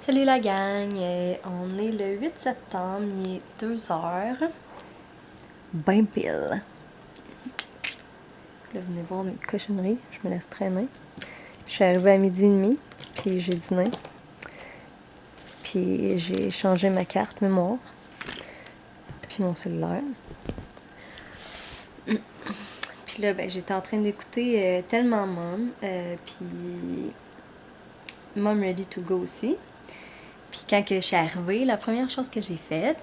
Salut la gang, on est le 8 septembre, il est 2h. Ben pile. Là, venez voir mes cochonneries, je me laisse traîner. Je suis arrivée à 12h30, puis j'ai dîné. Puis j'ai changé ma carte mémoire, puis mon cellulaire. Puis là, ben, j'étais en train d'écouter Tellement Mom, puis Mom Ready to Go aussi. Puis quand que je suis arrivée, la première chose que j'ai faite,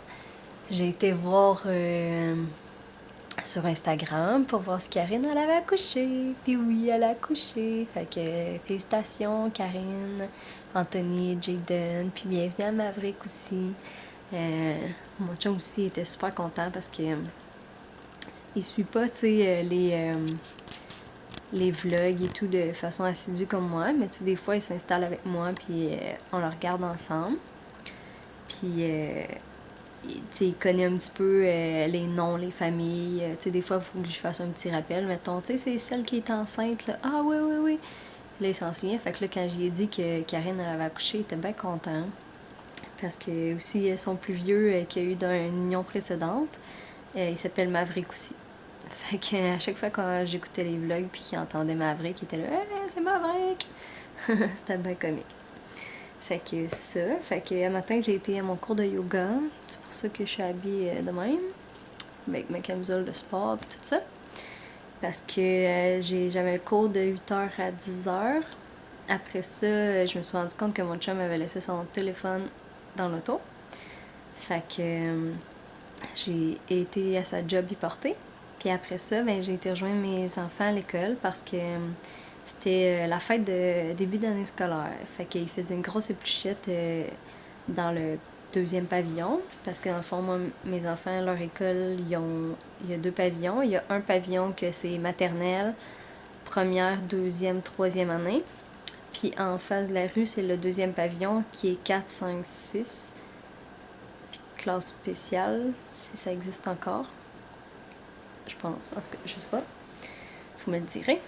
j'ai été voir sur Instagram pour voir si Karine elle avait accouché. Puis oui, elle a accouché. Fait que félicitations Karine, Anthony, Jaden, puis bienvenue à Maverick aussi. Mon chum aussi était super content parce que il suit pas, tu sais, les vlogs et tout de façon assidue comme moi, mais tu sais, des fois il s'installe avec moi puis on le regarde ensemble. Puis il connaît un petit peu les noms, les familles. Des fois, il faut que je fasse un petit rappel. Mettons, tu sais, c'est celle qui est enceinte, là. Ah, oui, oui, oui. Là, il s'en souvient. Fait que là, quand je lui ai dit que Karine, elle avait accouché, il était bien content. Parce que, aussi, son plus vieux, qui a eu dans une union précédente, il s'appelle Maverick aussi. Fait que, à chaque fois quand j'écoutais les vlogs puis qu'il entendait Maverick, il était là, hey, c'est Maverick! C'était bien comique. Fait que c'est ça. Fait que un matin, j'ai été à mon cours de yoga. C'est pour ça que je suis habillée de même. Avec ma camisole de sport et tout ça. Parce que j'avais le cours de 8h à 10h. Après ça, je me suis rendu compte que mon chum avait laissé son téléphone dans l'auto. Fait que j'ai été à sa job y porter. Puis après ça, ben, j'ai été rejoindre mes enfants à l'école parce que c'était la fête de début d'année scolaire. Fait qu'ils faisaient une grosse épluchette dans le deuxième pavillon. Parce que dans le fond, moi, mes enfants, leur école, il y a 2 pavillons. Il y a un pavillon que c'est maternelle, première, deuxième, troisième année. Puis en face de la rue, c'est le deuxième pavillon qui est 4, 5, 6. Puis classe spéciale, si ça existe encore. Je pense. En tout cas, je sais pas. Vous me le direz.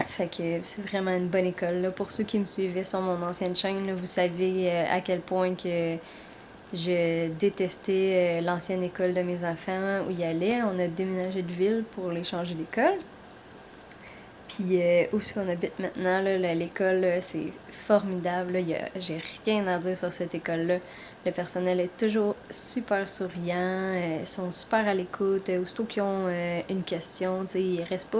Fait que c'est vraiment une bonne école. Là. Pour ceux qui me suivaient sur mon ancienne chaîne, là, vous savez à quel point que je détestais l'ancienne école de mes enfants où ils allaient. On a déménagé de ville pour les changer d'école. Puis où est-ce qu'on habite maintenant, là, l'école, là, c'est formidable. Là. J'ai rien à dire sur cette école-là. Le personnel est toujours super souriant. Ils sont super à l'écoute. Aussitôt qu'ils ont une question, ils restent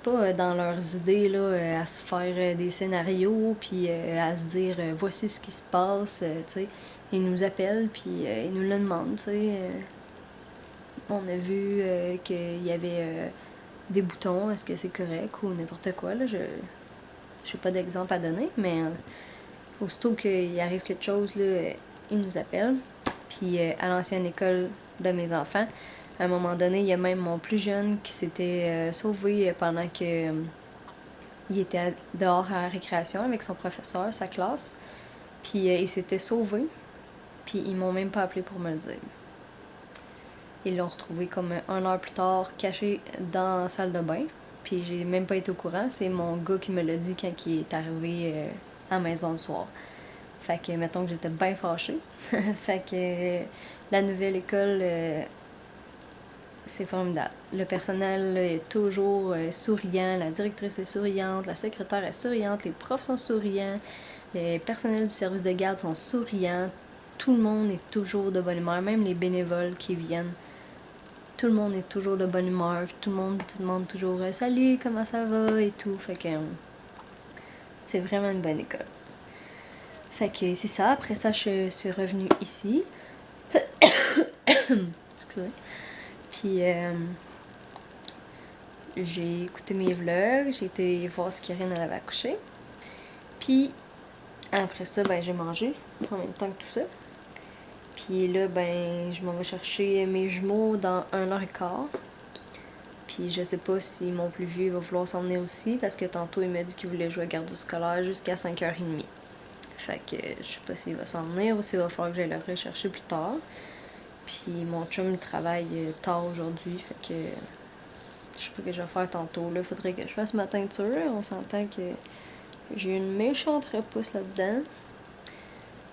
pas dans leurs idées là, à se faire des scénarios puis à se dire voici ce qui se passe. Ils nous appellent puis ils nous le demandent. On a vu qu'il y avait des boutons, est-ce que c'est correct ou n'importe quoi. Là, je n'ai pas d'exemple à donner, mais aussitôt qu'il arrive quelque chose, là, ils nous appellent. Puis à l'ancienne école de mes enfants, à un moment donné, il y a même mon plus jeune qui s'était sauvé pendant que il était dehors à la récréation avec son professeur, sa classe. Puis il s'était sauvé. Puis ils m'ont même pas appelé pour me le dire. Ils l'ont retrouvé comme 1 heure plus tard, caché dans la salle de bain. Puis j'ai même pas été au courant. C'est mon gars qui me l'a dit quand il est arrivé à la maison le soir. Fait que, mettons que j'étais bien fâchée. Fait que la nouvelle école, c'est formidable. Le personnel là, est toujours souriant, la directrice est souriante, la secrétaire est souriante, les profs sont souriants, les personnels du service de garde sont souriants. Tout le monde est toujours de bonne humeur, même les bénévoles qui viennent. Tout le monde est toujours de bonne humeur, tout le monde demande toujours salut, comment ça va et tout. Fait que c'est vraiment une bonne école. Fait que c'est ça. Après ça, je suis revenue ici. Excusez. Puis j'ai écouté mes vlogs, j'ai été voir si Karine elle avait accouché. Puis après ça, ben j'ai mangé en même temps que tout ça. Puis là, ben je m'en vais chercher mes jumeaux dans 1h15. Puis je sais pas si mon plus vieux va vouloir s'en venir aussi, parce que tantôt il m'a dit qu'il voulait jouer à garde scolaire jusqu'à 5h30. Fait que je sais pas s'il va s'en venir ou s'il va falloir que j'aille le rechercher plus tard. Puis mon chum travaille tard aujourd'hui, fait que je sais pas ce que je vais faire tantôt. Là, faudrait que je fasse ma teinture. On s'entend que J'ai une méchante repousse là-dedans.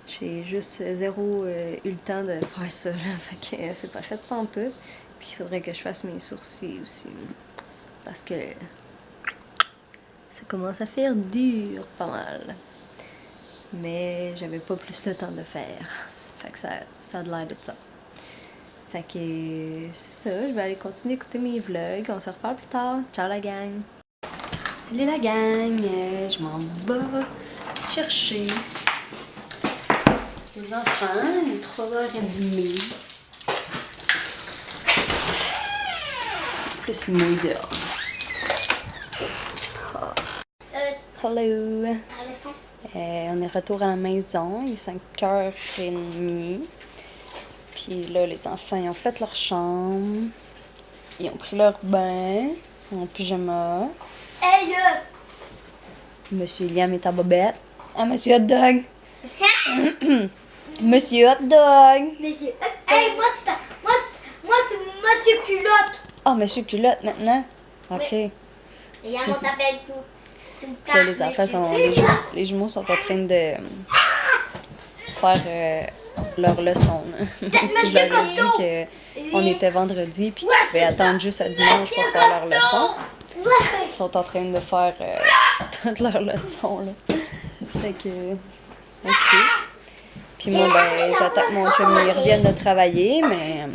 J'ai juste zéro eu le temps de faire ça, là. Fait que c'est pas fait pantoute. Puis il faudrait que je fasse mes sourcils aussi. Parce que ça commence à faire dur pas mal. Mais j'avais pas plus le temps de faire. Fait que ça a de l'air de ça. Fait que c'est ça, je vais aller continuer d'écouter mes vlogs. On se reparle plus tard. Ciao la gang! Salut la gang! Je m'en vais chercher les enfants, il est 3h30. Plus il mouille dehors. Hello! On est retour à la maison, il est 5h30. Puis là, les enfants, ils ont fait leur chambre. Ils ont pris leur bain. Ils sont en pyjama. Hey, Monsieur Liam est en bobette. Ah, Monsieur Hot Dog! Monsieur Hot Dog! Monsieur. Hey, moi c'est Monsieur Culotte. Ah, Monsieur Culotte maintenant? Ok. Et on t'appelle tout le Puis là, les temps, enfants Monsieur sont. Culotte. Les jumeaux sont en train de faire leur leçon. Même si je leur ai dit qu'on était vendredi puis qu'ils pouvaient attendre juste à dimanche pour faire leur leçon. Ils sont en train de faire toutes leurs leçons. Là. Fait que c'est cute. Puis moi, ben, j'attends que mon chum il revienne de travailler, mais